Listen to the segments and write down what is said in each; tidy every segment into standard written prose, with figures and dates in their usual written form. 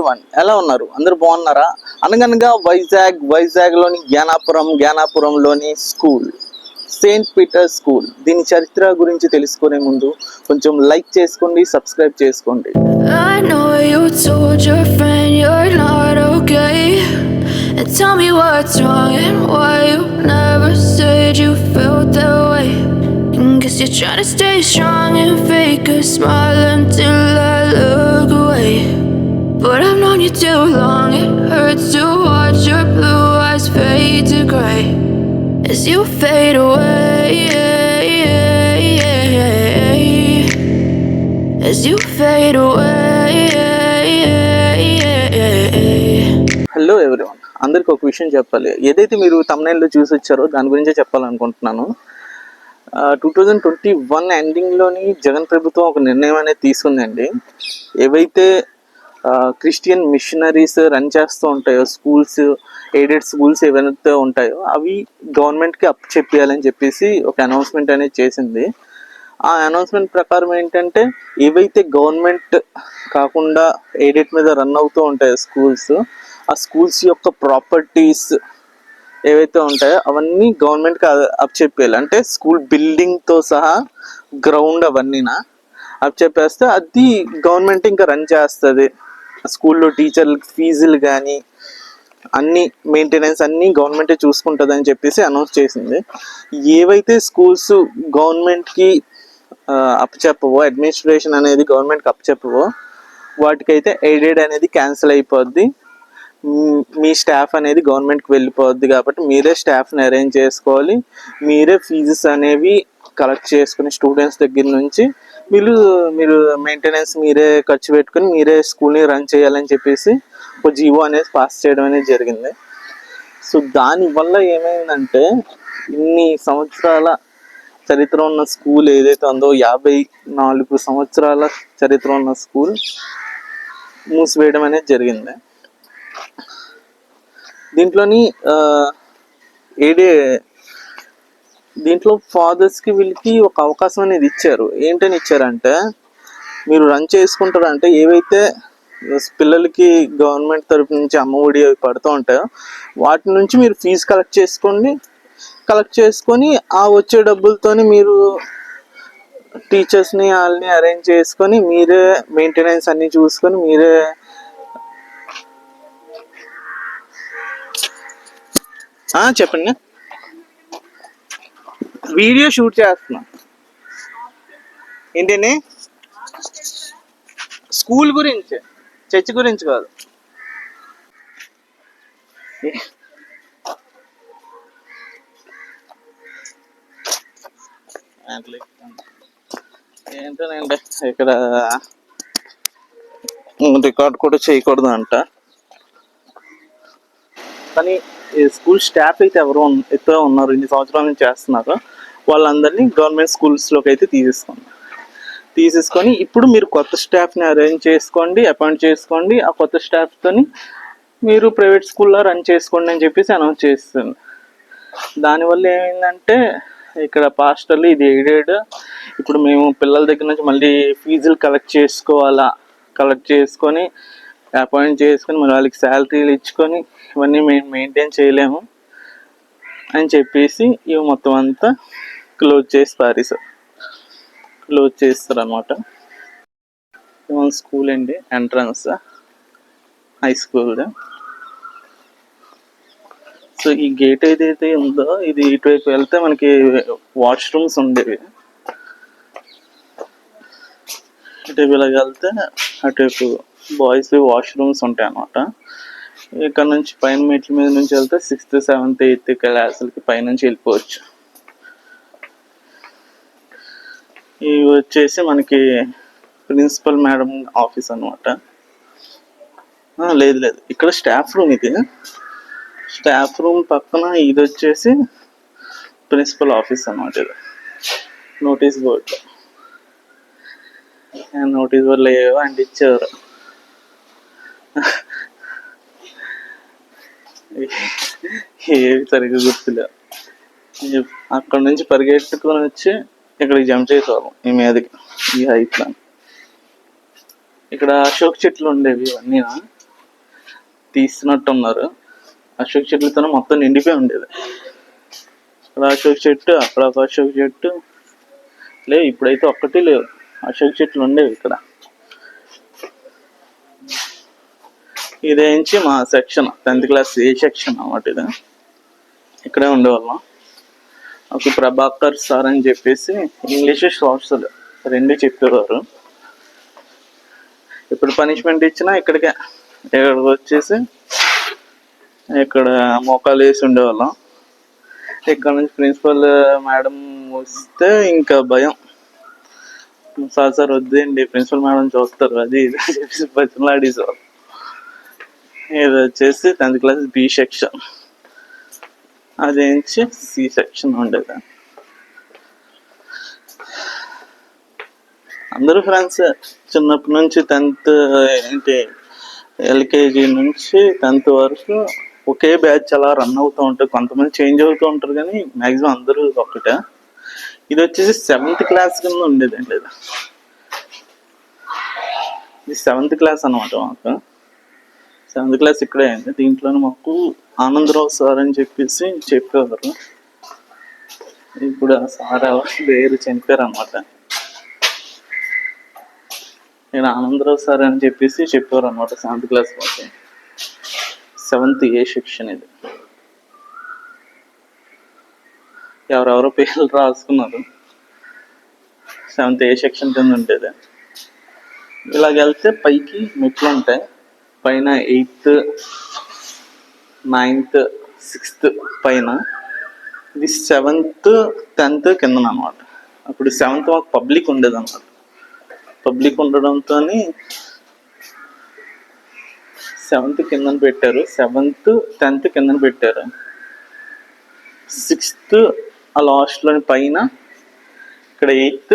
Everyone, ఎలా ఉన్నారు? అందరూ బాగున్నారా? అనగనగా వైజాగ్లోని జ్ఞానాపురంలోని స్కూల్ సెయింట్ పీటర్ స్కూల్. దీని చరిత్ర గురించి తెలుసుకునే ముందు కొంచెం లైక్ చేసుకోండి, సబ్స్క్రైబ్ చేసుకోండి. I know you told your friend you're not okay, and tell me what's wrong and why you never said you felt that way. Guess you're trying to stay strong and fake a smile until I look away. But I've known you too long, it hurts to watch your blue eyes fade to grey as you fade away, as you fade away. Hello everyone, అందరికి ఒక విషయం చెప్పాలి. ఏదైతే మీరు తమ్నైల్లో చూసి వచ్చారో దాని గురించే చెప్పాలనుకుంటున్నాను. 2021 ఎండింగ్లోని జగన్ ప్రభుత్వం ఒక నిర్ణయం అనేది తీసుకుందండి. ఏవైతే క్రిస్టియన్ మిషనరీస్ రన్ చేస్తూ ఉంటాయో స్కూల్స్, ఎయిడెడ్ స్కూల్స్ ఏవైతే ఉంటాయో అవి గవర్నమెంట్కి అప్ చెప్పేయాలని చెప్పేసి ఒక అనౌన్స్మెంట్ అనేది చేసింది. ఆ అనౌన్స్మెంట్ ప్రకారం ఏంటంటే, ఏవైతే గవర్నమెంట్ కాకుండా ఎయిడెడ్ మీద రన్ అవుతూ ఉంటాయో స్కూల్స్, ఆ స్కూల్స్ యొక్క ప్రాపర్టీస్ ఏవైతే ఉంటాయో అవన్నీ గవర్నమెంట్కి అప్ చెప్పేయాలి. అంటే స్కూల్ బిల్డింగ్తో సహా గ్రౌండ్ అవన్నీనా అప్ చెప్పేస్తే అది గవర్నమెంట్ ఇంకా రన్ చేస్తుంది. స్కూల్లో టీచర్లకి ఫీజులు కానీ అన్ని మెయింటెనెన్స్ అన్నీ గవర్నమెంటే చూసుకుంటుంది అని చెప్పేసి అనౌన్స్ చేసింది. ఏవైతే స్కూల్స్ గవర్నమెంట్కి అప్పచెప్పవో, అడ్మినిస్ట్రేషన్ అనేది గవర్నమెంట్కి అప్పచెప్పవో వాటికైతే ఎయిడెడ్ అనేది క్యాన్సిల్ అయిపోద్ది. మీ స్టాఫ్ అనేది గవర్నమెంట్కి వెళ్ళిపోద్ది. కాబట్టి మీరే స్టాఫ్ని అరేంజ్ చేసుకోవాలి, మీరే ఫీజెస్ అనేవి కలెక్ట్ చేసుకుని స్టూడెంట్స్ దగ్గర నుంచి మీరు మెయింటెనెన్స్ మీరే ఖర్చు పెట్టుకుని మీరే స్కూల్ని రన్ చేయాలని చెప్పేసి ఒక జీవో అనేది పాస్ చేయడం అనేది జరిగింది. సో దానివల్ల ఏమైందంటే, ఇన్ని సంవత్సరాల చరిత్ర ఉన్న స్కూల్ ఏదైతే ఉందో, 54 సంవత్సరాల చరిత్ర ఉన్న స్కూల్ మూసివేయడం అనేది జరిగింది. దీంట్లో ఫాదర్స్కి వీళ్ళకి ఒక అవకాశం అనేది ఇచ్చారు. ఏంటని ఇచ్చారంటే, మీరు రన్ చేసుకుంటారంటే ఏవైతే పిల్లలకి గవర్నమెంట్ తరపు నుంచి అమ్మఒడి అవి పడుతూ ఉంటాయో వాటి నుంచి మీరు ఫీజు కలెక్ట్ చేసుకొని ఆ వచ్చే డబ్బులతోని మీరు టీచర్స్ని వాళ్ళని అరేంజ్ చేసుకొని మీరే మెయింటెనెన్స్ అన్నీ చూసుకొని మీరే చెప్పండి. వీడియో షూట్ చేస్తున్నా. ఏంటండి? స్కూల్ గురించి, చర్చ్ గురించి కాదు. ఏంటోనండి, ఇక్కడ రికార్డ్ కూడా చేయకూడదు అంట. కానీ స్కూల్ స్టాఫ్ అయితే ఎక్కువ ఉన్నారు, ఇన్ని సంవత్సరాల నుంచి చేస్తున్నారు. వాళ్ళందరినీ గవర్నమెంట్ స్కూల్స్లోకి అయితే తీసేసుకొని ఇప్పుడు మీరు కొత్త స్టాఫ్ని అపాయింట్ చేసుకోండి. ఆ కొత్త స్టాఫ్తోని మీరు ప్రైవేట్ స్కూల్లో రన్ చేసుకోండి అని చెప్పేసి అనౌన్స్ చేస్తుంది. దానివల్ల ఏమైందంటే, ఇక్కడ పాస్టర్లు ఇది ఎయిడెడ్, ఇప్పుడు మేము పిల్లల దగ్గర నుంచి మళ్ళీ ఫీజులు కలెక్ట్ చేసుకొని అపాయింట్ చేసుకొని మరి వాళ్ళకి శాలరీలు ఇచ్చుకొని ఇవన్నీ మేము మెయింటైన్ చేయలేము అని చెప్పేసి ఇవి మొత్తం అంతా క్లోజ్ చేస్తారు అన్నమాట. స్కూల్ అండి, ఎంట్రన్స్ హై స్కూల్. సో ఈ గేట్ ఏదైతే ఉందో ఇది ఇటువైపు వెళ్తే మనకి వాష్రూమ్స్ ఉండేవి, ఇటువైపు ఇలాగ వెళ్తే అటువైపు బాయ్స్ వాష్రూమ్స్ ఉంటాయి అన్నమాట. ఇక్కడ నుంచి పైన మెట్ల మీద నుంచి వెళ్తే 6th, 7th, 8th క్లాసులకి పైనుంచి వెళ్ళిపోవచ్చు. ఇవి వచ్చేసి మనకి ప్రిన్సిపల్ మేడం ఆఫీస్ అన్నమాట. లేదు ఇక్కడ స్టాఫ్ రూమ్. ఇది స్టాఫ్ రూమ్ పక్కన ఇది వచ్చేసి ప్రిన్సిపల్ ఆఫీస్ అన్నమాట. ఇది నోటీస్ బోర్డులో ఏవో అంటించారు. ఏవి సరిగ్గా గుర్తులేవు. అక్కడ నుంచి పరిగెట్టుకొని వచ్చి ఇక్కడికి జంప్ చేసేవాళ్ళం ఈ మీదకి, ఈ హైట్లో. ఇక్కడ అశోక్ చెట్లు ఉండేవి ఇవన్నీ. తీసినట్టున్నారు. అశోక్ చెట్లతో మొత్తం నిండిపోయి ఉండేది. అక్కడ అశోక్ చెట్టు, అక్కడ ఒక అశోక్ చెట్టు లేవు, ఇప్పుడైతే ఒక్కటి లేవు. అశోక్ చెట్లు ఉండేవి ఇక్కడ. ఇదేంచి మా సెక్షన్ 10th క్లాస్ ఏ సెక్షన్ అన్నమాట. ఇది ఇక్కడే ఉండేవాళ్ళం. ఒక ప్రభాకర్ సార్ అని చెప్పేసి ఇంగ్లీష్ సోషల్ రెండు చెప్పేవారు. ఇప్పుడు పనిష్మెంట్ ఇచ్చినా ఇక్కడికి వచ్చేసి ఇక్కడ మోకాలు వేసి ఉండేవాళ్ళం. ఇక్కడ నుంచి ప్రిన్సిపల్ మేడం వస్తే ఇంకా భయం. సార్ వద్దండి, ప్రిన్సిపల్ మేడం చూస్తారు, అది ఇది అని చెప్పేసి బతిమలాడేసేవాళ్ళు. ఇది వచ్చేసి 10th క్లాస్ బి సెక్షన్, అదేంచి సి సెక్షన్ ఉండేది. అందరూ ఫ్రెండ్స్ చిన్నప్పటి నుంచి 10th ఏంటి ఎల్కేజీ నుంచి 10th వరకు ఒకే బ్యాచ్ అలా రన్ అవుతూ ఉంటారు. కొంతమంది చేంజ్ అవుతూ ఉంటారు కానీ మ్యాక్సిమం అందరూ ఒకటే. ఇది వచ్చేసి 7th క్లాస్ కింద ఉండేదండి. ఇది 7th క్లాస్ అనమాట. మాకు 7th క్లాస్ ఇక్కడే అయింది. దీంట్లోనే మాకు ఆనందరావు సార్ అని చెప్పేసి చెప్పేవారు. ఇప్పుడు ఆ సార్ వేరు చనిపోయారు అనమాట. నేను ఆనందరావు సార్ అని చెప్పేసి చెప్పేవారు అనమాట 7th క్లాస్ మాకు. 7th ఏ సెక్షన్ ఇది. ఎవరెవరో పేర్లు రాసుకున్నారు. 7th ఏ సెక్షన్ కింద ఉండేది. ఇలాగెళ్తే పైకి మెట్లు ఉంటాయి. పైన 8th 9th 6th పైన, ఇది 7th 10th కింద అనమాట. అప్పుడు 7th మాకు పబ్లిక్ ఉండేది అనమాట. పబ్లిక్ ఉండడంతో 7th కిందన పెట్టారు, 7th 10th కిందన పెట్టారు. 6th ఆ లాస్ట్లోని పైన, ఇక్కడ 8th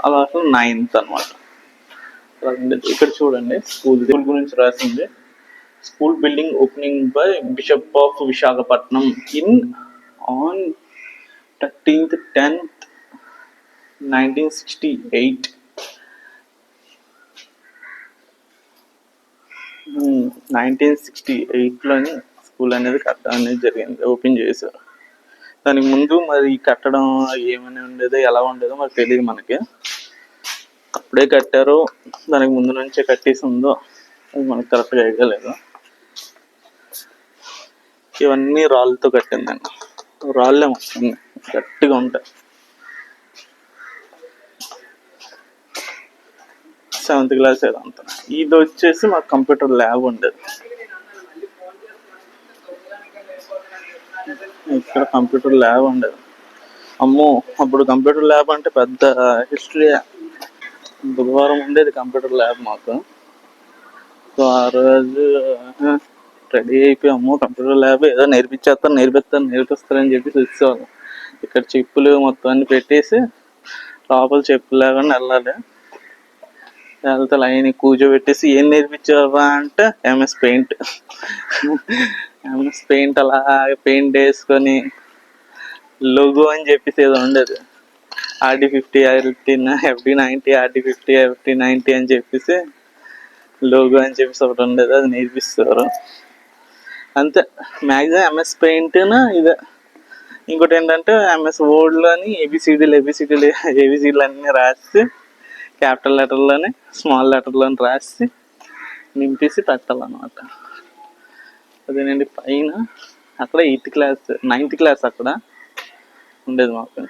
ఆ లాస్ట్లో 9th అనమాట. ఇక్కడ చూడండి స్కూల్ గురించి రాసింది. School building opening by bishop of Visakhapatnam on 13th 10th 1968. 1968లోని స్కూల్ అనేది కట్టడం అనేది జరిగింది, ఓపెన్ చేశారు. దానికి ముందు మరి కట్టడం ఏమని ఉండేదో ఎలా ఉండేదో మరి తెలియదు మనకి. అప్పుడే కట్టారో దానికి ముందు నుంచే కట్టేసి ఉందో అది మనకి కరెక్ట్గా ఐడియా లేదు. ఇవన్నీ రాళ్ళతో కట్టిందండి. రాళ్ళే మొత్తం గట్టిగా ఉంటాయి. 7th class ఏదంతా. ఇది వచ్చేసి మాకు కంప్యూటర్ ల్యాబ్ ఉండేది. ఇక్కడ కంప్యూటర్ ల్యాబ్ ఉండేది. అమ్మో, అప్పుడు కంప్యూటర్ ల్యాబ్ అంటే పెద్ద హిస్టరీ. బుధవారం ఉండేది కంప్యూటర్ ల్యాబ్ మాకు. సో ఆ రోజు రెడీ అయిపోయాము. కంప్యూటర్ ల్యాబ్ ఏదో నేర్పిస్తారని చెప్పేసి వచ్చేవాళ్ళు. ఇక్కడ చెప్పులు మొత్తం అన్ని పెట్టేసి లోపల చెప్పులు లేకుండా వెళ్ళాలి. వెళ్తే లైన్ కూర్చోబెట్టేసి ఏం నేర్పించావా అంటే MS పెయింట్. MS పెయింట్ అలా పెయింట్ వేసుకొని లోగో అని చెప్పేసి ఏదో ఉండేది. RD50 FD90 RD50 FD90 అని చెప్పేసి లోగో అని చెప్పేసి ఒకటి ఉండేది, అది నేర్పిస్తారు అంతే. మ్యాక్సిమం MS పెయింట్ ఇదే. ఇంకోటి ఏంటంటే MS వర్డ్లోని ఏబిసిడీలు అన్నీ రాసి క్యాపిటల్ లెటర్లోని స్మాల్ లెటర్లోని రాసి నింపేసి పెట్టాలన్నమాట. అదేనండి. పైన అక్కడ 8th క్లాస్ 9th క్లాస్ అక్కడ ఉండేది మాకు.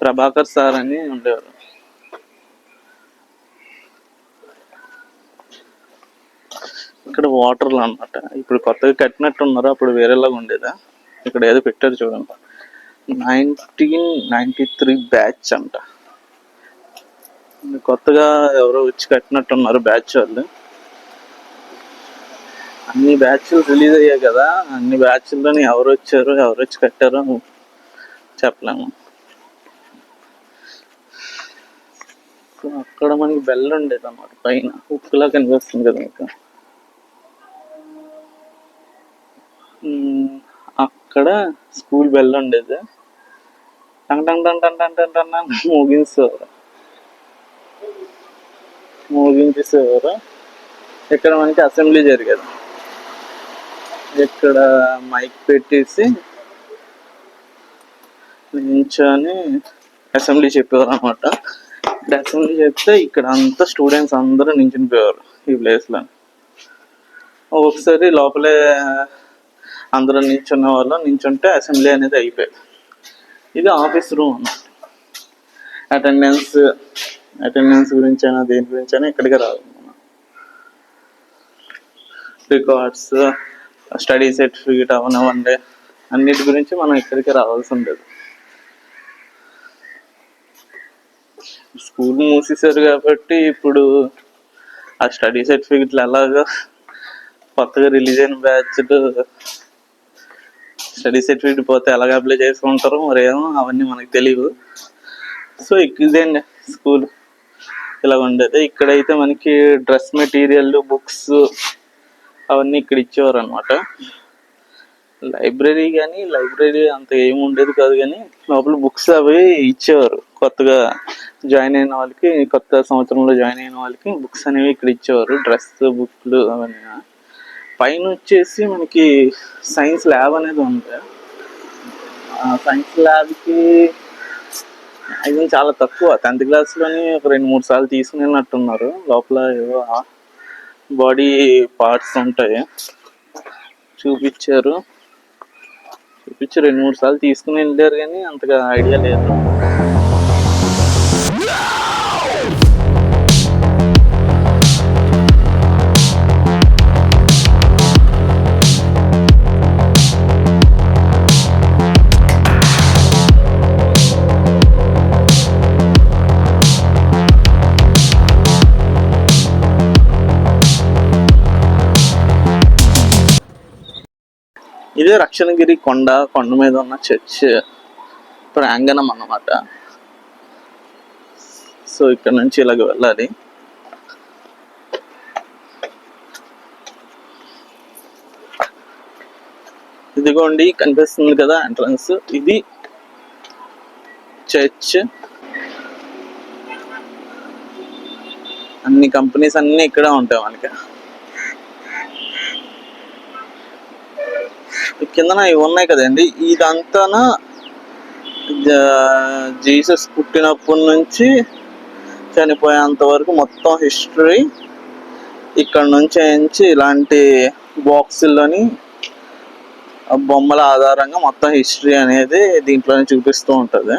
ప్రభాకర్ సార్ అని ఉండేవారు. ఇక్కడ వాటర్లు అన్నమాట. ఇప్పుడు కొత్తగా కట్టినట్టున్నారు, అప్పుడు వేరేలాగా ఉండేదా. ఇక్కడ ఏదో పెట్టారు చూడండి, 1993 బ్యాచ్ అంట. కొత్తగా ఎవరో వచ్చి కట్టినట్టున్నారు బ్యాచ్ వాళ్ళు. అన్ని బ్యాచ్లు రిలీజ్ అయ్యాయి కదా, అన్ని బ్యాచ్ల్లోని ఎవరు వచ్చి కట్టారో చెప్పలేము. సో అక్కడ మనకి బెల్ ఉండేది అన్నమాట. పైన ఉప్పులా కనిపిస్తుంది కదా మీకు. అక్కడ స్కూల్ బెల్ ఉండేది. టంగ్ టంగ్ టంగ్ టంగ్ టంగ్ టంగ్ టంగ్ మోగించేసేవారు. ఇక్కడ మనకి అసెంబ్లీ జరిగేది. ఇక్కడ మైక్ పెట్టేసి నించొని అసెంబ్లీ చెప్పేవారు అనమాట. ఇక్కడ అసెంబ్లీ చెప్తే ఇక్కడ అంతా స్టూడెంట్స్ అందరూ నించుని పోయేవారు ఈ ప్లేస్లో. ఒకసారి లోపలే అందరూ నించున్న వాళ్ళు నించుంటే అసెంబ్లీ అనేది అయిపోయేది. ఇది ఆఫీస్ రూమ్ అన్నమాట. అటెండెన్స్ గురించి అయినా దేని గురించి అయినా ఇక్కడికి రావాలి. రికార్డ్స్, స్టడీ సర్టిఫికేట్ అవనవండి అన్నిటి గురించి మనం ఇక్కడికి రావాల్సి ఉండేది. స్కూల్ మూసేశారు కాబట్టి ఇప్పుడు ఆ స్టడీ సర్టిఫికెట్లు ఎలాగో కొత్తగా రిలీజ్ అయిన బ్యాచ్లు స్టడీ సర్టిఫికేట్ పోతే ఎలాగ అప్లై చేసుకుంటారో మరేమో అవన్నీ మనకు తెలియదు. సో ఇదేండి స్కూల్ ఇలా ఉండేది. ఇక్కడైతే మనకి డ్రెస్ మెటీరియల్, బుక్స్ అవన్నీ ఇక్కడ ఇచ్చేవారు అనమాట. లైబ్రరీ అంత ఏమి ఉండేది కాదు, కానీ లోపల బుక్స్ అవి ఇచ్చేవారు. కొత్తగా జాయిన్ అయిన వాళ్ళకి, కొత్త సంవత్సరంలో జాయిన్ అయిన వాళ్ళకి బుక్స్ అనేవి ఇక్కడ ఇచ్చేవారు. డ్రెస్, బుక్లు అవన్నీ. పైన వచ్చేసి మనకి సైన్స్ ల్యాబ్ అనేది ఉంది. సైన్స్ ల్యాబ్కి ఇది చాలా తక్కువ. 10th క్లాస్లోని ఒక 2-3 సార్లు తీసుకుని వెళ్ళినట్టున్నారు. లోపల ఏవో బాడీ పార్ట్స్ ఉంటాయి, చూపించారు 2-3 సార్లు తీసుకుని వెళ్ళారు, కానీ అంతగా ఐడియా లేదు. ఇదే రక్షణగిరి కొండ మీద ఉన్న చర్చ్ ప్రాంగణం అన్నమాట. సో ఇక్కడ నుంచి ఇలాగ వెళ్ళాలి. ఇదిగోండి కనిపిస్తుంది కదా ఎంట్రన్స్, ఇది చర్చ్. అన్ని కంపెనీస్ అన్ని ఇక్కడ ఉంటాయి మనకి. కిందన ఇవి ఉన్నాయి కదండి, ఇదంతా జీసస్ పుట్టినప్పటి నుంచి చనిపోయేంత వరకు మొత్తం హిస్టరీ ఇక్కడ నుంచి ఇలాంటి బాక్సుల్లోని బొమ్మల ఆధారంగా మొత్తం హిస్టరీ అనేది దీంట్లోనే చూపిస్తూ ఉంటుంది.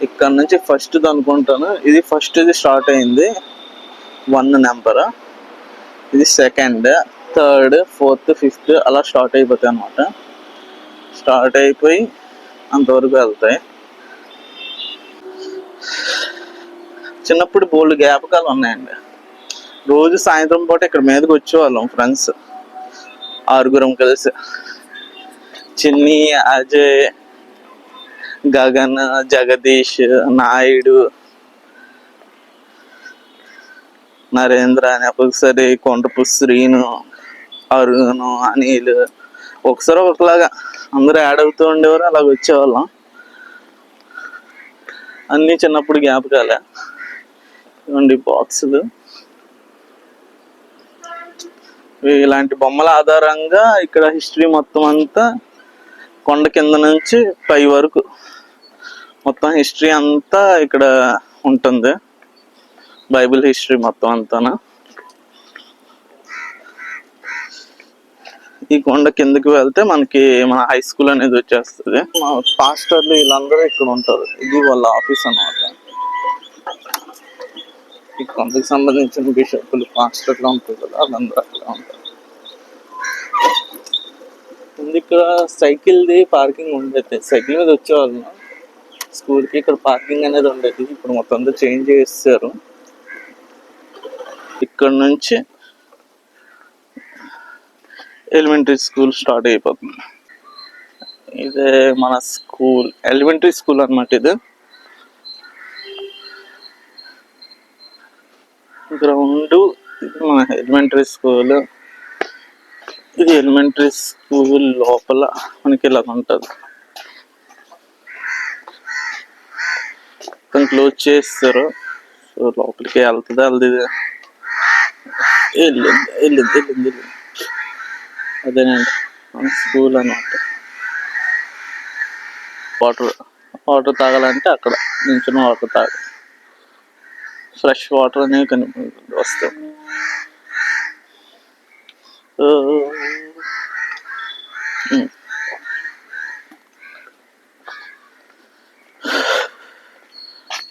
ఇక్కడ నుంచి ఫస్ట్ అనుకుంటాను, ఇది స్టార్ట్ అయింది 1 నెంబర్, ఇది 2nd, 3rd, 4th, 5th అలా స్టార్ట్ అయిపోతాయి అన్నమాట. స్టార్ట్ అయిపోయి అంతవరకు వెళ్తాయి. చిన్నప్పుడు బోల్డ్ జ్ఞాపకాలు ఉన్నాయండి. రోజు సాయంత్రం పూట ఇక్కడ మీదకి వచ్చేవాళ్ళం ఫ్రెండ్స్ 6 కలిసి. చిన్ని, అజయ్, గగన్, జగదీష్, నాయుడు, నరేంద్ర అని, ఒకసారి కొండపు శ్రీను, అరుణ్, అనిల్, ఒకసారి ఒకలాగా అందరూ యాడ్ అవుతూ ఉండేవారు. అలాగ వచ్చేవాళ్ళం. అన్నీ చిన్నప్పుడు జ్ఞాపకాలే. ఇవ్వండి బాక్సులు. ఇలాంటి బొమ్మల ఆధారంగా ఇక్కడ హిస్టరీ మొత్తం అంతా కొండ కింద నుంచి పై వరకు మొత్తం హిస్టరీ అంతా ఇక్కడ ఉంటుంది. బైబిల్ హిస్టరీ మొత్తం అంతా. ఈ కొండ కిందకి వెళ్తే మనకి మన హై స్కూల్ అనేది వచ్చేస్తుంది. మా పాస్టర్లు వీళ్ళందరూ ఇక్కడ ఉంటారు. ఇది వాళ్ళ ఆఫీస్ అన్నమాట. ఈ కొండకి సంబంధించిన బిషప్లు, పాస్టర్లు ఉంటారు కదా, వాళ్ళందరూ అక్కడ ఉంటారు. ఇక్కడ సైకిల్ది పార్కింగ్ ఉండేది. సైకిల్ మీద వచ్చేవాళ్ళం స్కూల్కి. ఇక్కడ పార్కింగ్ అనేది ఉండేది. ఇప్పుడు మొత్తం అంతా చేంజ్ చేస్తారు. ఇక్కడ నుంచి ఎలిమెంటరీ స్కూల్ స్టార్ట్ అయిపోతుంది. ఇదే మన స్కూల్, ఎలిమెంటరీ స్కూల్ అన్నమాట. ఇది గ్రౌండ్, ఇది మన ఎలిమెంటరీ స్కూల్. ఇది ఎలిమెంటరీ స్కూల్ లోపల మనకి ఇలా ఉంటుంది. క్లోజ్ చేస్తారు. లోపలికి వెళ్తుందా వెళ్తుంది, వెళ్ళింది. అదేనండి మన స్కూల్ అన్నమాట. వాటర్ తాగాలంటే అక్కడ నించుని వాటర్ తాగాలి. ఫ్రెష్ వాటర్ అనేవి వస్తాయి.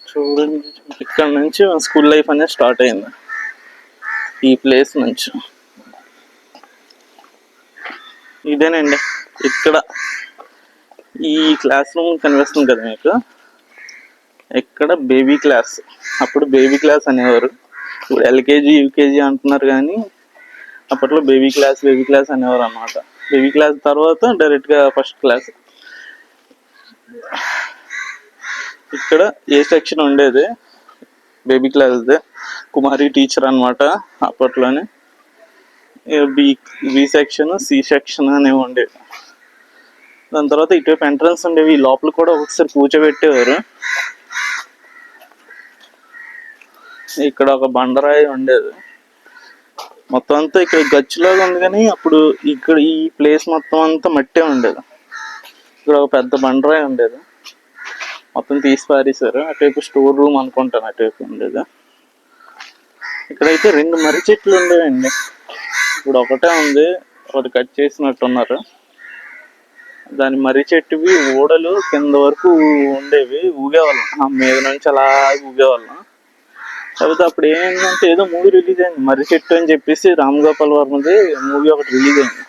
చూడండి, ఇక్కడ నుంచి స్కూల్ లైఫ్ అనేది స్టార్ట్ అయింది. ఈ ప్లేస్ నుంచి. ఇదేనండి ఇక్కడ ఈ క్లాస్ రూమ్ కనిపిస్తుంది కదా మీకు, ఇక్కడ బేబీ క్లాస్. అప్పుడు బేబీ క్లాస్ అనేవారు, ఇప్పుడు ఎల్కేజీ యూకేజీ అంటున్నారు, కానీ అప్పట్లో బేబీ క్లాస్ అనేవారు అన్నమాట. బేబీ క్లాస్ తర్వాత డైరెక్ట్గా ఫస్ట్ క్లాస్. ఇక్కడ ఏ సెక్షన్ ఉండేది బేబీ క్లాస్దే, కుమారి టీచర్ అనమాట అప్పట్లోనే. బి సెక్షన్, సి సెక్షన్ అనేవి ఉండేవి. దాని తర్వాత ఇటువైపు ఎంట్రన్స్ ఉండేవి. లోపల కూడా ఒకసారి కూర్చోబెట్టేవారు. ఇక్కడ ఒక బండరాయి ఉండేది. మొత్తం అంతా ఇక్కడ గచ్చులాగా ఉంది, కానీ అప్పుడు ఇక్కడ ఈ ప్లేస్ మొత్తం అంతా మట్టే ఉండేది. ఇక్కడ ఒక పెద్ద బండరాయి ఉండేది, మొత్తం తీసి పారేశారు. అటువైపు స్టోర్ రూమ్ అనుకుంటాను, అటువైపు ఉండేది. ఇక్కడైతే 2 మర్రి చెట్లు ఉండేవండి. ఇప్పుడు ఒకటే ఉంది, ఒకటి కట్ చేసినట్టున్నారు. దాని మర్రి చెట్టువి ఓడలు కింద వరకు ఉండేవి, ఊగేవాళ్ళం. ఆ మీద నుంచి అలా ఊగేవాళ్ళం. కాకపోతే అప్పుడు ఏంటంటే ఏదో మూవీ రిలీజ్ అయింది, మర్రి చెట్టు అని చెప్పేసి, రామ్ గోపాల్ వర్మది మూవీ ఒకటి రిలీజ్ అయింది.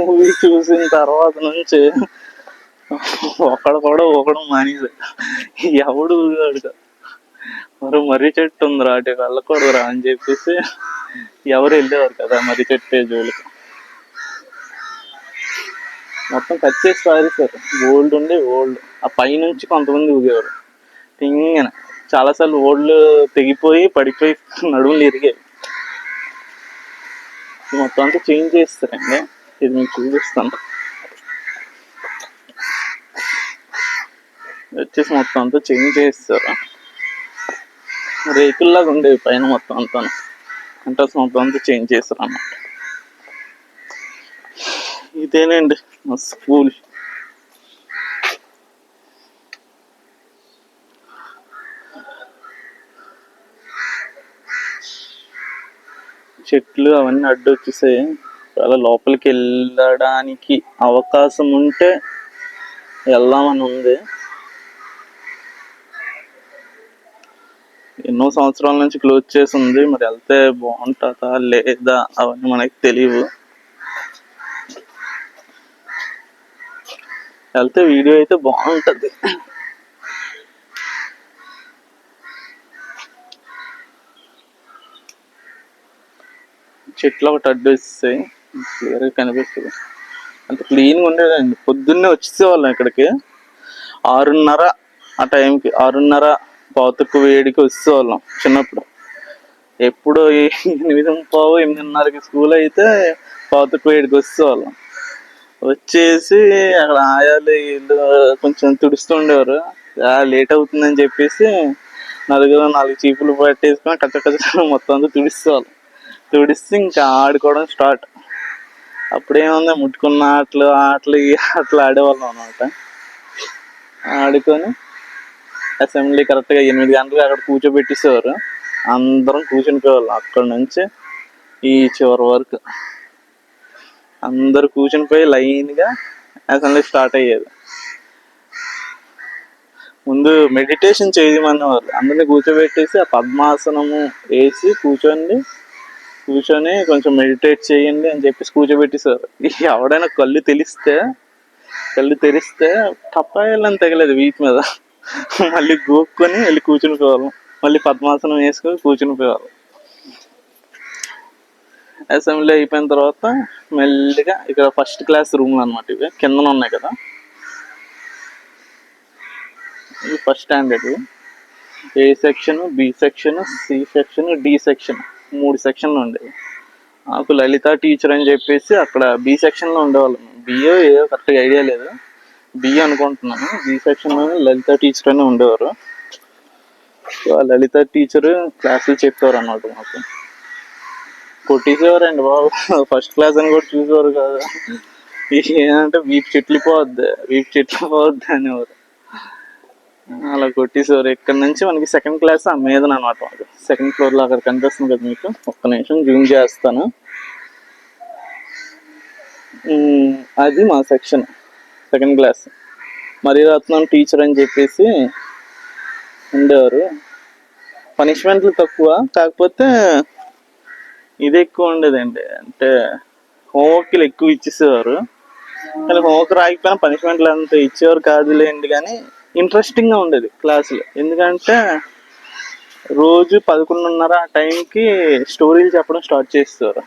మూవీ చూసిన తర్వాత నుంచి ఒకడు మానేసి, ఎవడు ఊగాడు. మర్రి చెట్టు ఉందిరా, అటు వెళ్ళకూడదురా అని చెప్పేసి ఎవరు వెళ్ళేవారు కదా మర్రి చెట్టు జోలికి. మొత్తం కట్ చేసి పారేశారు. ఓల్డ్ ఆ పైనుంచి కొంతమంది ఊగేవారు. తింగన చాలాసార్లు ఓల్డ్ తెగిపోయి పడిపోయి నడుములు ఇరిగాయి. మొత్తం అంతా చేంజ్ చేస్తారండి. ఇది మీకు చూపిస్తాను. వచ్చేసి మొత్తం అంతా చేంజ్ చేస్తారు. రేకుల్లాగా ఉండేవి పైన మొత్తం అంతా, అంటే మొత్తం అంతా చేంజ్ చేస్తారు అన్నమాట. ఇదేనండి మా స్కూల్. చెట్లు అవన్నీ అడ్డు వచ్చేసాయి. చాలా లోపలికి వెళ్ళడానికి అవకాశం ఉంటే వెళ్దామని ఉంది. ఎన్నో సంవత్సరాల నుంచి క్లోజ్ చేసి ఉంది, మరి వెళ్తే బాగుంటుందా లేదా అవన్నీ మనకి తెలియవు. వెళ్తే వీడియో అయితే బాగుంటది. చెట్లు ఒకటి అడ్డు వస్తాయి, క్లియర్గా కనిపిస్తుంది. అంత క్లీన్గా ఉండేదండి. పొద్దున్నే వచ్చేసేవాళ్ళం ఇక్కడికి 6:30 ఆ టైంకి, 6:30 7:15 వచ్చేవాళ్ళం చిన్నప్పుడు. ఎప్పుడు 8:15 8:30కి స్కూల్ అయితే 7:15 వచ్చేవాళ్ళం. వచ్చేసి అక్కడ ఆయాలు వీళ్ళు కొంచెం తుడుస్తూ ఉండేవారు. లేట్ అవుతుందని చెప్పేసి 4 చీపులు పట్టేసుకొని కచ్చ మొత్తం అంతా తుడిస్తేవాళ్ళం. తుడిస్తే ఇంకా ఆడుకోవడం స్టార్ట్. అప్పుడేముంది, ముట్టుకున్న ఆటలు ఈ ఆటలు ఆడేవాళ్ళం అన్నమాట. ఆడుకొని అసెంబ్లీ కరెక్ట్గా 8 గంటలకు అక్కడ కూర్చోబెట్టేసేవారు. అందరం కూర్చుని పోయేవాళ్ళం. అక్కడ నుంచి ఈ చివరి వరకు అందరు కూర్చుని పోయి లైన్గా అసెంబ్లీ స్టార్ట్ అయ్యేది. ముందు మెడిటేషన్ చేయమనేవారు. అందరినీ కూర్చోబెట్టేసి ఆ పద్మాసనము వేసి కూర్చొని కొంచెం మెడిటేట్ చేయండి అని చెప్పేసి కూర్చోబెట్టేసారు. ఎవడైనా కళ్ళు తెరిస్తే టపాయాలని తగలేదు వీటి మీద. మళ్ళీ గోక్కొని వెళ్ళి కూర్చుని పోవాలి. మళ్ళీ పద్మాసనం వేసుకొని కూర్చుని పోవాలి. అసెంబ్లీ అయిపోయిన తర్వాత మెల్లిగా ఇక్కడ ఫస్ట్ క్లాస్ రూమ్లు అనమాట. ఇవి కిందన ఉన్నాయి కదా, ఇది first standard. A section, B section, C section, D section 3 సెక్షన్లు ఉండేవి. నాకు లలిత టీచర్ అని చెప్పేసి అక్కడ బి సెక్షన్లో ఉండేవాళ్ళం. బిఏ ఏదో కరెక్ట్గా ఐడియా లేదు, బి అనుకుంటున్నాను. బి సెక్షన్లో లలిత టీచర్ అని ఉండేవారు. లలిత టీచర్ క్లాసులు చెప్పేవారు అన్నమాట మాకు. కొట్టేసేవారండి బాబు. ఫస్ట్ క్లాస్ అని కూడా చూసేవారు కదా. ఏంటంటే వీపు చెట్లు పోద్ది అనేవారు. అలా కొట్టేసేవారు. ఇక్కడ నుంచి మనకి సెకండ్ క్లాస్ ఆ మీద అనమాట. సెకండ్ ఫ్లోర్ లో అక్కడ కనిపిస్తుంది కదా మీకు. ఒక్క నిమిషం జూమ్ చేస్తాను. అది మా సెక్షన్, సెకండ్ క్లాస్. మరిరత్నం టీచర్ అని చెప్పేసి ఉండేవారు. పనిష్మెంట్లు తక్కువ, కాకపోతే ఇది ఎక్కువ ఉండేదండి. అంటే హోంవర్క్లు ఎక్కువ ఇచ్చేసేవారు. కానీ హోంవర్క్ రాకపోయినా పనిష్మెంట్లు అంత ఇచ్చేవారు కాదులేండి, కానీ ఇంట్రెస్టింగ్గా ఉండేది క్లాసులు. ఎందుకంటే రోజు 11:30 ఆ టైంకి స్టోరీలు చెప్పడం స్టార్ట్ చేసేవారు.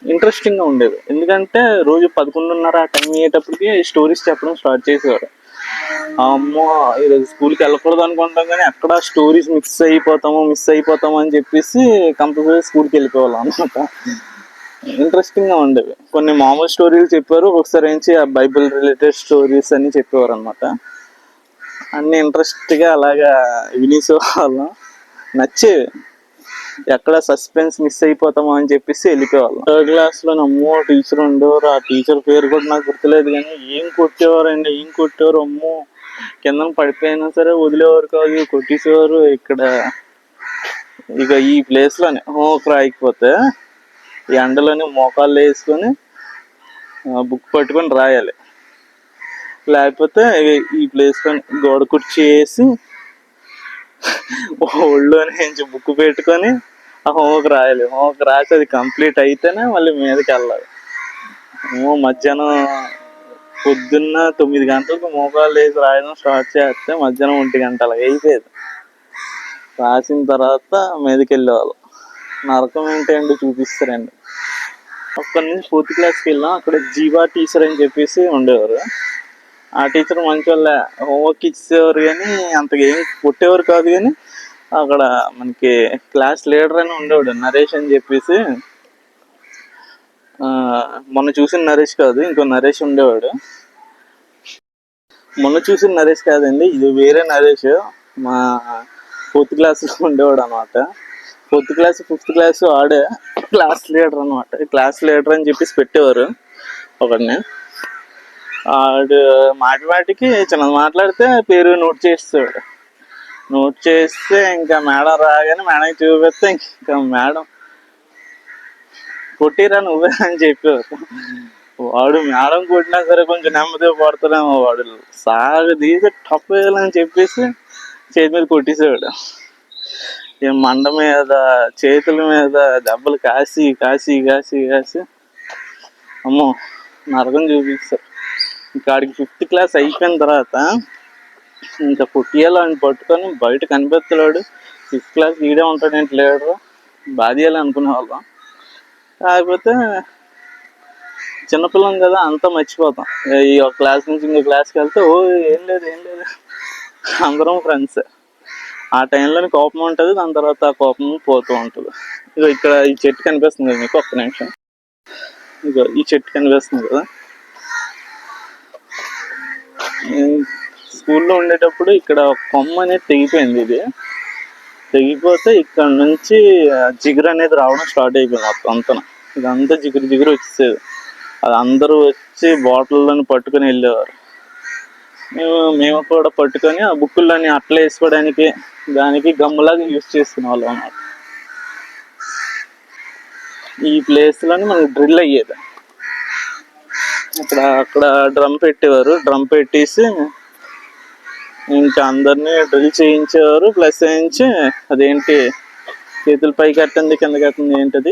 ఇంట్రెస్టింగ్గా ఉండేది. ఎందుకంటే రోజు 11:30 ఆ టైం అయ్యేటప్పటికి స్టోరీస్ చెప్పడం స్టార్ట్ చేసేవారు. అమ్మో ఈరోజు స్కూల్కి వెళ్ళకూడదు అనుకుంటాం, కానీ అక్కడ స్టోరీస్ మిస్ అయిపోతాము అని చెప్పేసి కంపల్సరీ స్కూల్కి వెళ్ళిపోవాలి అనమాట. ఇంట్రెస్టింగ్గా ఉండేవి. కొన్ని మామూలు స్టోరీలు చెప్పారు, ఒకసారి ఏంచి ఆ బైబిల్ రిలేటెడ్ స్టోరీస్ అన్ని చెప్పేవారు అనమాట. అన్ని ఇంట్రెస్ట్గా అలాగా వినేసేవాళ్ళం, నచ్చేవి. ఎక్కడ సస్పెన్స్ మిస్ అయిపోతామో అని చెప్పేసి వెళ్ళిపోయేవాళ్ళం. థర్డ్ క్లాస్లో అమ్మో టీచర్ ఉండేవారు. ఆ టీచర్ పేరు కూడా నాకు గుర్తులేదు, కానీ ఏం కొట్టేవారు అమ్మో. కింద పడిపోయినా సరే వదిలేవారు కాదు, కొట్టేసేవారు. ఇక్కడ ఇక ఈ ప్లేస్లోనే హోంవర్క్ రాయకపోతే ఈ ఎండలోనే మోకాళ్ళు వేసుకొని బుక్ పట్టుకొని రాయాలి. లేకపోతే ఈ ప్లేస్లో గోడ కుర్చీ వేసి ఒళ్ళోనే బుక్ పెట్టుకొని ఆ హోంవర్క్ రాయాలి. హోంవర్క్ రాసి అది కంప్లీట్ అయితేనే మళ్ళీ మీదకి వెళ్ళాలి. మధ్యాహ్నం పొద్దున్న 9 గంటలకు మోకాళ్ళు వేసి రాయడం స్టార్ట్ చేస్తే మధ్యాహ్నం 1 గంట అలాగ అయిపోయేది. రాసిన తర్వాత మీదకి వెళ్ళేవాళ్ళు. నరకం ఏంటండి చూపిస్తారండి. అక్కడి నుంచి 4th క్లాస్కి వెళ్ళాం. అక్కడ జీవా టీచర్ అని చెప్పేసి ఉండేవారు. ఆ టీచర్ మంచి వాళ్ళే. హోంవర్క్ ఇచ్చేవారు కానీ అంతగా ఏం కొట్టేవారు కాదు. కానీ అక్కడ మనకి క్లాస్ లీడర్ అని ఉండేవాడు, నరేష్ అని చెప్పేసి. మొన్న చూసిన నరేష్ కాదు, ఇంకో నరేష్ ఉండేవాడు. మొన్న చూసిన నరేష్ కాదండి, ఇది వేరే నరేష్. మా 4th క్లాస్లో ఉండేవాడు అనమాట. 4th క్లాస్ 5th క్లాస్ ఆడే క్లాస్ లీడర్ అనమాట. క్లాస్ లీడర్ అని చెప్పేసి పెట్టేవారు ఒకడిని. ఆడు మాటికి చిన్న మాట్లాడితే పేరు నోట్ చేసేవాడు. నోట్ చేస్తే ఇంకా మేడం రాగానే మేడం చూపిస్తే ఇంకా మేడం కొట్టిరా నువ్వే అని చెప్పేవారు. వాడు మేడం కొట్టినా సరే కొంచెం నెమ్మదిగా పడతాడేమో, వాడు సాగదీసి టప్ వేయాలని చెప్పేసి చేతి మీద కొట్టేసేవాడు. మండ మీద చేతుల మీద దెబ్బలు కాసి అమ్మో నరకం చూపిస్తారు. ఇంకా ఆడికి 5th క్లాస్ అయిపోయిన తర్వాత ఇంకా కొట్టియాలని పట్టుకొని బయట కనిపెత్తలేడు. 5th క్లాస్ ఈడే ఉంటాడేంటి లేడు, బాధేయాలి అనుకునేవాళ్ళం. కాకపోతే చిన్నపిల్లం కదా, అంతా మర్చిపోతాం. ఈ ఒక క్లాస్ నుంచి ఇంకో క్లాస్కి వెళ్తే ఏం లేదు అందరం ఫ్రెండ్స్. ఆ టైంలోని కోపం ఉంటుంది, దాని తర్వాత ఆ కోపం పోతూ ఉంటుంది. ఇక ఇక్కడ ఈ చెట్టు కనిపిస్తుంది కదా మీకు, ఒక్క నిమిషం. ఇక ఈ చెట్టు కనిపిస్తుంది కదా, స్కూల్లో ఉండేటప్పుడు ఇక్కడ కొమ్మ అనేది తెగిపోయింది. ఇది తెగిపోతే ఇక్కడ నుంచి జిగురు అనేది రావడం స్టార్ట్ అయిపోయింది మొత్తం అంతా. ఇదంతా జిగురు వచ్చేసేది. అది అందరూ వచ్చి బాటిల్లోని పట్టుకొని వెళ్ళేవారు. మేము కూడా పట్టుకొని ఆ బుక్కుల్లోని అట్లా వేసుకోవడానికి దానికి గమ్ములాగా యూజ్ చేసుకునే వాళ్ళం అన్నమాట. ఈ ప్లేస్లోని మనకు డ్రిల్ అయ్యేది. అక్కడ డ్రమ్ పెట్టేవారు. డ్రమ్ పెట్టేసి ఇంకా అందరినీ డ్రిల్ చేయించేవారు. ప్లస్ చేయించి అదేంటి చేతులు పైకి కట్టింది కింద కట్టింది ఏంటది,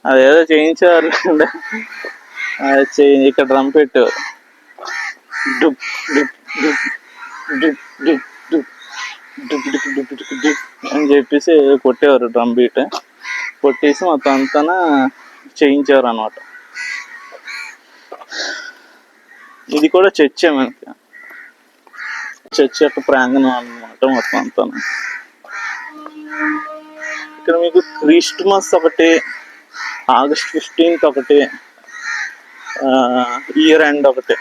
అదేదో చేయించేవారు. ఇక్కడ డ్రమ్ పెట్టేవారు. డుప్ డుప్ డుప్ డుప్ డుప్ డుప్ డుప్ డుప్ డుప్ డుప్ డుప్ అని చెప్పేసి కొట్టేవారు. డ్రమ్ బీట్ కొట్టేసి మొత్తం అంతా చేయించేవారు అన్నమాట. ఇది కూడా చర్చే మనకి, చర్చ్ యొక్క ప్రాంగణం అన్నమాట మొత్తం అంతా. ఇక్కడ మీకు క్రిస్మస్ ఒకటి, August 15th ఒకటి, ఇయర్ ఎండ్ ఒకటి,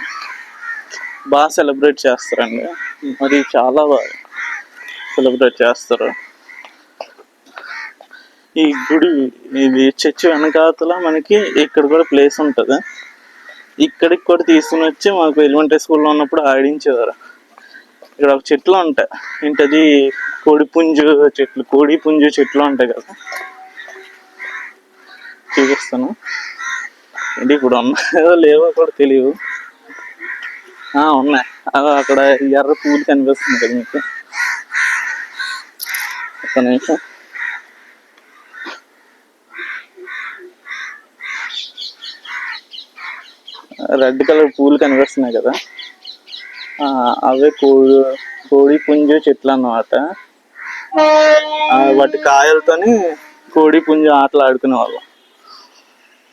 బాగా సెలబ్రేట్ చేస్తారండి, మరి చాలా బాగా సెలబ్రేట్ చేస్తారు. ఈ గుడి, ఇది చర్చి వెనకాతల మనకి ఇక్కడ కూడా ప్లేస్ ఉంటుంది, ఇక్కడికి కూడా తీసుకుని వచ్చి మాకు ఎలిమెంటరీ స్కూల్లో ఉన్నప్పుడు ఆడించేవారు. ఇక్కడ ఒక చెట్లు ఉంటాయి, ఏంటది కోడిపుంజు చెట్లు ఉంటాయి కదా, చూపిస్తాను. ఏంటి ఇప్పుడు ఉన్నాయో లేవో కూడా తెలియదు. ఉన్నాయి, అక్కడ ఎర్ర పూలు కనిపిస్తుంది కదా మీకు, ఒక నిమిషం. రెడ్ కలర్ పూలు కనిపిస్తున్నాయి కదా, అవే కోడి పుంజు చెట్లు అన్నమాట. వాటి కాయలతోని కోడి పుంజు ఆటలు ఆడుకునే వాళ్ళం.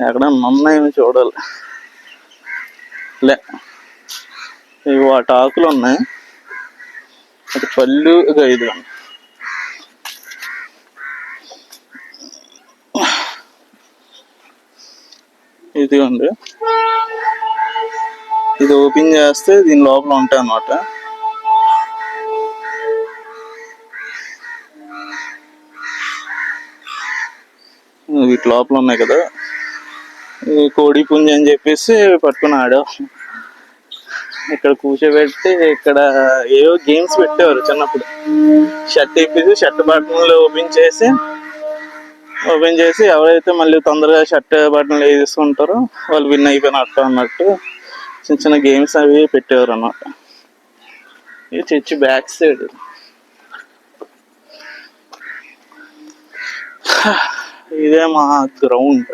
ఎక్కడ ఉన్నాయేమో చూడాలి. లే, ఇవి వాటి ఆకులు ఉన్నాయి, అది పళ్ళు ఇది ఇదిగోండి. ఇది ఓపెన్ చేస్తే దీని లోపల ఉంటాయి అన్నమాట. వీటి లోపల ఉన్నాయి కదా, కోడి పుంజు అని చెప్పేసి పట్టుకుని ఆడాం. ఇక్కడ కూర్చోబెట్టి ఇక్కడ ఏవో గేమ్స్ పెట్టేవారు చిన్నప్పుడు. షర్ట్ ఇప్పేసి షర్ట్ బటన్లు ఓపెన్ చేసి ఎవరైతే మళ్ళీ తొందరగా షర్ట్ బటన్లు వేసుకుంటారో వాళ్ళు విన్ అయిపోయినట్టు అన్నట్టు చిన్న చిన్న గేమ్స్ అవి పెట్టేవారు అన్నమాట. ఇది చర్చి బ్యాక్ సైడ్. ఇదే మా గ్రౌండ్,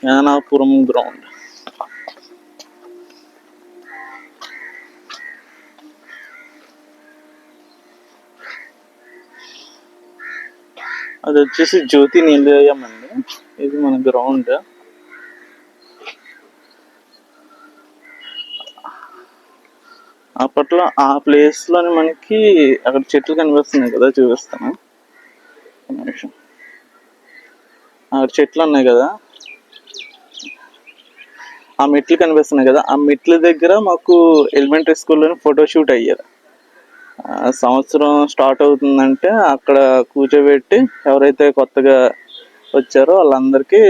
యానాపురం గ్రౌండ్. అది వచ్చేసి జ్యోతి నిలయం అండి, ఇది మన గ్రౌండ్. అప్పట్లో ఆ ప్లేస్ లోని మనకి అక్కడ చెట్లు కనిపిస్తున్నాయి కదా, చూపిస్తాను. అక్కడ చెట్లు ఉన్నాయి కదా, ఆ మెట్లు కనిపిస్తున్నాయి కదా, ఆ మెట్ల దగ్గర మాకు ఎలిమెంటరీ స్కూల్లోని ఫోటోషూట్ అయ్యారు. సంవత్సరం స్టార్ట్ అవుతుందంటే అక్కడ కూర్చోబెట్టి ఎవరైతే కొత్తగా వచ్చారో వాళ్ళందరికీ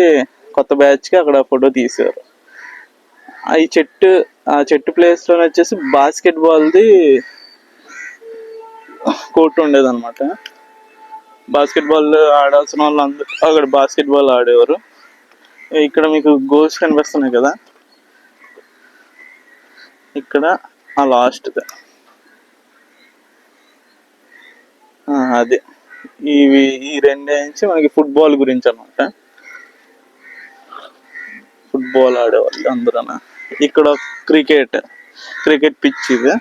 కొత్త బ్యాచ్కి అక్కడ ఫోటో తీసారు. ఆ చెట్టు ప్లేస్లో వచ్చేసి బాస్కెట్ బాల్ది కోర్టు ఉండేది అనమాట. బాస్కెట్ బాల్ ఆడాల్సిన వాళ్ళు అందరూ అక్కడ బాస్కెట్ బాల్ ఆడేవారు. ఇక్కడ మీకు గోల్స్ కనిపిస్తున్నాయి కదా, ఇక్కడ ఆ లాస్ట్ అదే ఈ రెండే నుంచి మనకి ఫుట్బాల్ గురించి అనమాట. ఫుట్బాల్ ఆడేవాళ్ళు అందరూ. ఇక్కడ క్రికెట్ పిచ్ ఇది.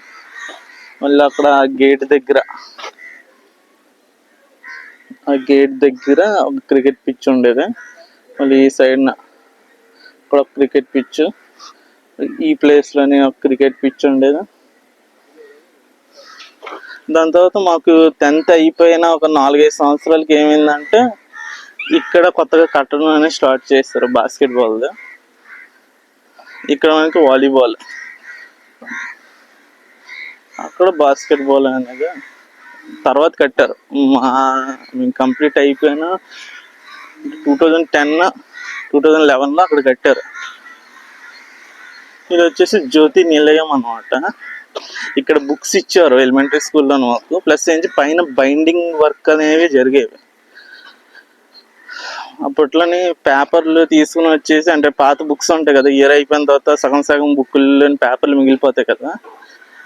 మళ్ళీ అక్కడ గేట్ దగ్గర ఒక క్రికెట్ పిచ్ ఉండేది. మళ్ళీ ఈ సైడ్న ఇక్కడ ఒక క్రికెట్ పిచ్, ఈ ప్లేస్లోనే ఒక క్రికెట్ పిచ్ ఉండేది. దాని తర్వాత మాకు 10th అయిపోయిన ఒక 4-5 సంవత్సరాలకి ఏమైందంటే ఇక్కడ కొత్తగా కట్టడం అనేది స్టార్ట్ చేస్తారు బాస్కెట్ బాల్. ఇక్కడ మనకి వాలీబాల్, అక్కడ బాస్కెట్ బాల్ అనేది తర్వాత కట్టారు. మేము కంప్లీట్ అయిపోయిన 2010-2011లో అక్కడ కట్టారు. ఇది వచ్చేసి జ్యోతి నిలయం అన్నమాట. ఇక్కడ బుక్స్ ఇచ్చారు ఎలిమెంటరీ స్కూల్లో మాకు, ప్లస్ ఏంటి పైన బైండింగ్ వర్క్ అనేవి జరిగేవి. అప్పట్లోని పేపర్లు తీసుకుని వచ్చేసి, అంటే పాత బుక్స్ ఉంటాయి కదా, ఇయర్ అయిపోయిన తర్వాత సగం బుక్కుల్లోని పేపర్లు మిగిలిపోతాయి కదా,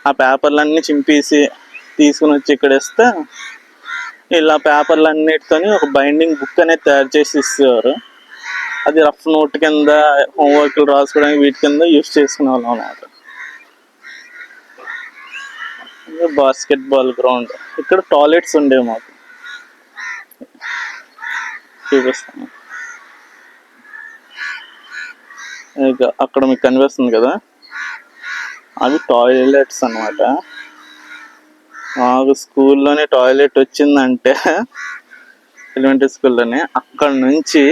ఆ పేపర్లన్నీ చింపేసి తీసుకుని వచ్చి ఇక్కడ ఇస్తే ఇలా పేపర్లన్నిటితోని ఒక బైండింగ్ బుక్ అనేది తయారు చేసి ఇస్తారు. అది రఫ్ నోట్ కింద హోంవర్క్లు రాసుకోవడానికి వీటి కింద యూజ్ చేసుకునే వాళ్ళం అన్నమాట. Basket ball ground. ఇక్కడ టాయిలెట్స్ ఉండేవి మాకు, చూపిస్తాను. అక్కడ మీకు కనిపిస్తుంది కదా, అవి టాయిలెట్స్ అన్నమాట. మాకు స్కూల్లోనే టాయిలెట్ వచ్చిందంటే ఎలిమెంటరీ స్కూల్లోనే అక్కడ నుంచి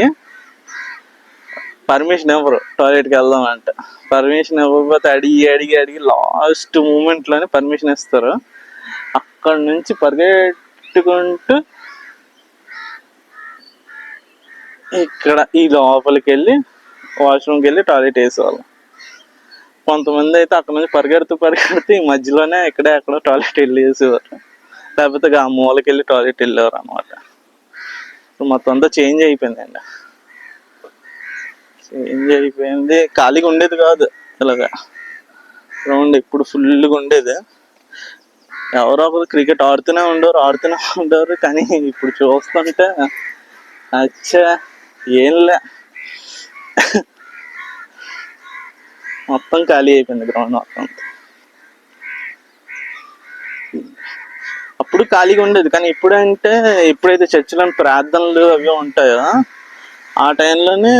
పర్మిషన్ ఇవ్వరు టాయిలెట్కి వెళ్దాం అంటే. పర్మిషన్ ఇవ్వకపోతే అడిగి లాస్ట్ మూమెంట్లోనే పర్మిషన్ ఇస్తారు. అక్కడ నుంచి పరిగెట్టుకుంటూ ఇక్కడ ఈ లోపలికి వెళ్ళి వాష్రూమ్కి వెళ్ళి టాయిలెట్ వేసేవాళ్ళం. కొంతమంది అయితే అక్కడ నుంచి పరిగెడుతూ ఈ మధ్యలోనే ఎక్కడో టాయిలెట్ వెళ్ళి వేసేవారు, లేకపోతే ఆ మూలకి వెళ్ళి టాయిలెట్ వెళ్ళేవారు అనమాట. మొత్తం అంతా చేంజ్ అయిపోయిందండి. చేంజ్ అయిపోయింది, ఖాళీగా ఉండేది కాదు ఇలాగా గ్రౌండ్. ఇప్పుడు ఫుల్గా ఉండేది, ఎవరో ఒకరు క్రికెట్ ఆడుతూనే ఉండేవారు. కానీ ఇప్పుడు చూస్తుంటే అచ్చా ఏంలే, మొత్తం ఖాళీ అయిపోయింది గ్రౌండ్ మొత్తం. అప్పుడు ఖాళీగా ఉండేది, కానీ ఎప్పుడైతే చర్చిలో ప్రార్థనలు అవి ఉంటాయో ఆ టైంలోనే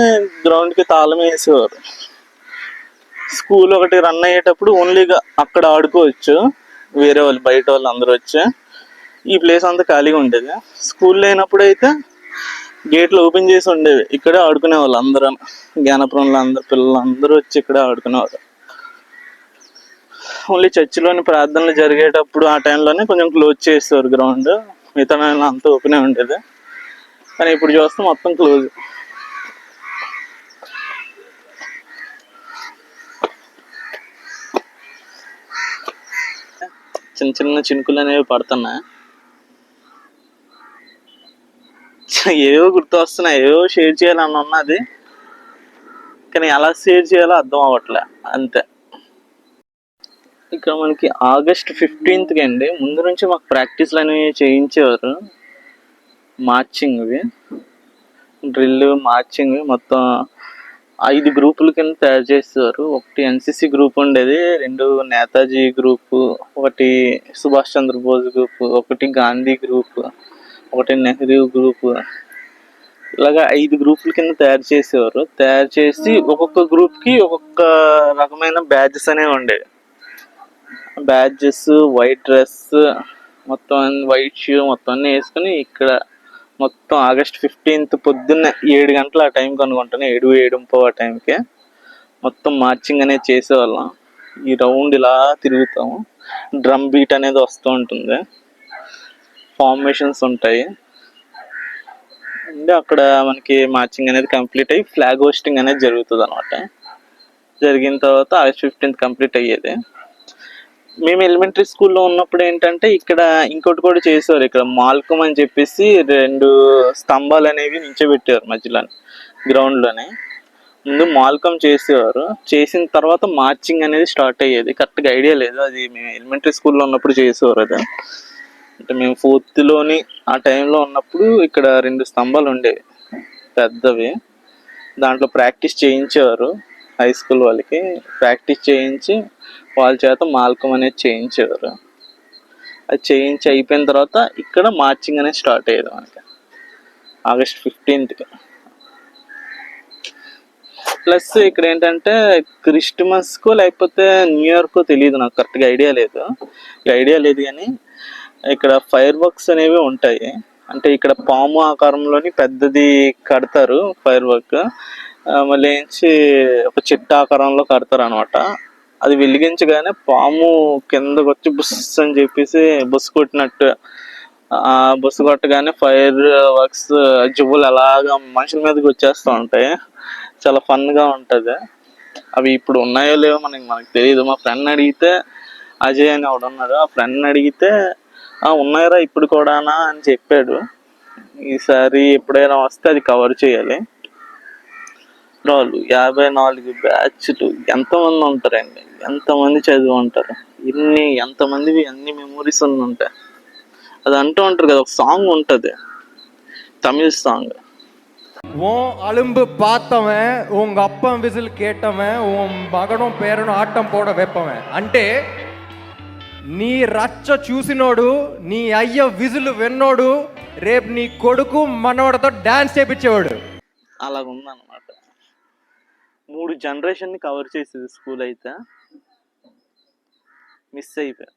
గ్రౌండ్కి తాళం వేసేవారు. స్కూల్ ఒకటి రన్ అయ్యేటప్పుడు ఓన్లీగా అక్కడ ఆడుకోవచ్చు, వేరే వాళ్ళు బయట వాళ్ళు అందరూ వచ్చి. ఈ ప్లేస్ అంతా ఖాళీగా ఉండేది. స్కూల్ లేనప్పుడు అయితే గేట్లు ఓపెన్ చేసి ఉండేవి, ఇక్కడే ఆడుకునేవాళ్ళు అందరూ. జ్ఞానపురంలో పిల్లలందరూ వచ్చి ఇక్కడే ఆడుకునేవారు. ఓన్లీ చర్చిలోని ప్రార్థనలు జరిగేటప్పుడు ఆ టైంలోనే కొంచెం క్లోజ్ చేసేవారు గ్రౌండ్, మిగతా టైంలో అంతా ఓపెనే ఉండేది. కానీ ఇప్పుడు చూస్తే మొత్తం క్లోజ్. చిన్న చిన్న చినుకులు అనేవి పడుతున్నాయి, ఏవో గుర్తు వస్తున్నాయి, ఏవో షేర్ చేయాలని ఉన్నది, కానీ ఎలా షేర్ చేయాలో అర్థం అవ్వట్లే అంతే. ఇక్కడ మనకి August 15th అండి ముందు నుంచి మాకు ప్రాక్టీస్లు అనేవి చేయించేవారు. మార్చింగ్వి, డ్రిల్, మార్చింగ్ మొత్తం 5 గ్రూపుల కింద తయారు చేసేవారు. ఒకటి NCC గ్రూప్ ఉండేది, 2 నేతాజీ గ్రూపు, ఒకటి సుభాష్ చంద్రబోస్ గ్రూపు, ఒకటి గాంధీ గ్రూప్, ఒకటి నెహ్రూ గ్రూప్. ఇలాగా 5 గ్రూపుల కింద తయారు చేసేవారు. తయారు చేసి ఒక్కొక్క గ్రూప్కి ఒక్కొక్క రకమైన బ్యాచెస్ అనేవి ఉండేవి. బ్యాచెస్, వైట్ డ్రెస్, మొత్తం వైట్ షూ మొత్తం అన్నీ వేసుకుని ఇక్కడ మొత్తం August 15th పొద్దున్న 7 గంటల ఆ టైంకి అనుకుంటాను, 7-7:30 ఆ టైంకి మొత్తం మార్చింగ్ అనేది చేసేవాళ్ళం. ఈ రౌండ్ ఇలా తిరుగుతాము, డ్రమ్ బీట్ అనేది వస్తూ ఉంటుంది, ఫార్మేషన్స్ ఉంటాయి. అంటే అక్కడ మనకి మార్చింగ్ అనేది కంప్లీట్ అయ్యి ఫ్లాగ్ హోస్టింగ్ అనేది జరుగుతుంది అనమాట. జరిగిన తర్వాత August 15th కంప్లీట్ అయ్యేది. మేము ఎలిమెంటరీ స్కూల్లో ఉన్నప్పుడు ఏంటంటే ఇక్కడ ఇంకోటి కూడా చేసేవారు. ఇక్కడ మాల్కమ్ అని చెప్పేసి 2 స్తంభాలు అనేవి నించోబెట్టేవారు మధ్యలో గ్రౌండ్లోనే. ముందు మాల్కమ్ చేసేవారు, చేసిన తర్వాత మార్చింగ్ అనేది స్టార్ట్ అయ్యేది. కరెక్ట్గా ఐడియా లేదు, అది మేము ఎలిమెంటరీ స్కూల్లో ఉన్నప్పుడు చేసేవారు. అది అంటే మేము 4th ఆ టైంలో ఉన్నప్పుడు ఇక్కడ 2 స్తంభాలు ఉండేవి పెద్దవి, దాంట్లో ప్రాక్టీస్ చేయించేవారు. హై స్కూల్ వాళ్ళకి ప్రాక్టీస్ చేయించి వాళ్ళ చేత మాల్కమ్ అనేది చేయించేవారు. అది చేయించి అయిపోయిన తర్వాత ఇక్కడ మార్చింగ్ అనేది స్టార్ట్ అయ్యేది మనకి August 15th. ప్లస్ ఇక్కడ ఏంటంటే క్రిస్మస్కో లేకపోతే న్యూ ఇయర్కో తెలియదు, నాకు కరెక్ట్గా ఐడియా లేదు కానీ ఇక్కడ ఫైర్ వర్క్స్ అనేవి ఉంటాయి. అంటే ఇక్కడ పాము ఆకారంలోని పెద్దది కడతారు ఫైర్ వర్క్, మళ్ళీ ఒక చెట్టు ఆకారంలో కడతారు అనమాట. అది వెలిగించగానే పాము కిందకు వచ్చి బుస్ అని చెప్పేసి బుస్ కొట్టినట్టు, ఆ బుస్ కొట్టగానే ఫైర్ వర్క్స్ జువ్వులు అలాగా మనుషుల మీదకి వచ్చేస్తూ ఉంటాయి. చాలా ఫన్గా ఉంటుంది. అవి ఇప్పుడు ఉన్నాయో లేవో మనకు తెలియదు. మా ఫ్రెండ్ అడిగితే, అజయ్ అని ఉన్నాడు, ఆ ఫ్రెండ్ అడిగితే ఉన్నాయరా ఇప్పుడు కూడానా అని చెప్పాడు. ఈసారి ఎప్పుడైనా వస్తే అది కవర్ చేయాలి. 54 బ్యాచ్లు ఎంతమంది ఉంటారండి, ఎంతమంది చదివి ఉంటారు, ఎంతమందివి అన్ని మెమోరీస్ ఉంటాయి. అది అంటూ ఉంటారు కదా, ఒక సాంగ్ ఉంటుంది, తమిళ్ సాంగ్, உன் அலும்பு பார்த்தவன், உங்க அப்பன் விசில் கேட்டவன், உன் மகனும் பேரனும் ఆటం పోడ వెప్పవన్. అంటే నీ రచ్చ చూసినోడు, నీ అయ్య విజులు విన్నోడు రేపు నీ కొడుకు మనవడితో డాన్స్ చేపించేవాడు. అలాగుందన్నమాట. 3 జనరేషన్ని కవర్ చేసేది స్కూల్ అయితే, మిస్ అయిపోయాను.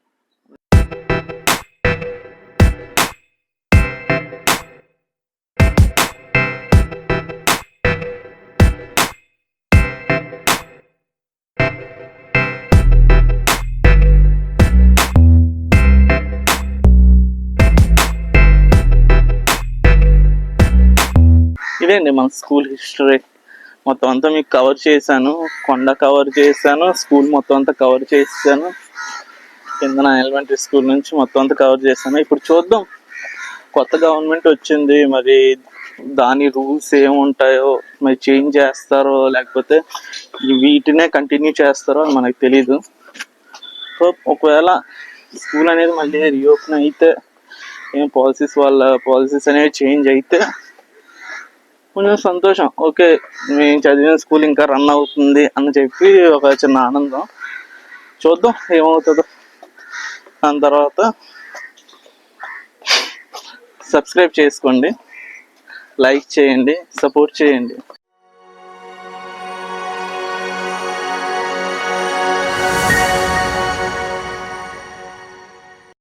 ఇదే అండి మన స్కూల్ హిస్టరీ మొత్తం అంతా మీకు కవర్ చేశాను. కొండ కవర్ చేశాను, స్కూల్ మొత్తం అంతా కవర్ చేశాను, కింద నా ఎలిమెంటరీ స్కూల్ నుంచి మొత్తం అంతా కవర్ చేశాను. ఇప్పుడు చూద్దాం, కొత్త గవర్నమెంట్ వచ్చింది, మరి దాని రూల్స్ ఏముంటాయో మరి చేంజ్ చేస్తారో లేకపోతే వీటినే కంటిన్యూ చేస్తారో అని మనకు తెలీదు. సో ఒకవేళ స్కూల్ అనేది మళ్ళీ రీఓపెన్ అయితే, ఏం పాలసీస్ అనేవి చేంజ్ అయితే కొంచెం సంతోషం. ఓకే, మేము చదివిన స్కూల్ ఇంకా రన్ అవుతుంది అని చెప్పి ఒక చిన్న ఆనందం. చూద్దాం ఏమవుతుందో. దాని తర్వాత సబ్స్క్రైబ్ చేసుకోండి, లైక్ చేయండి, సపోర్ట్ చేయండి.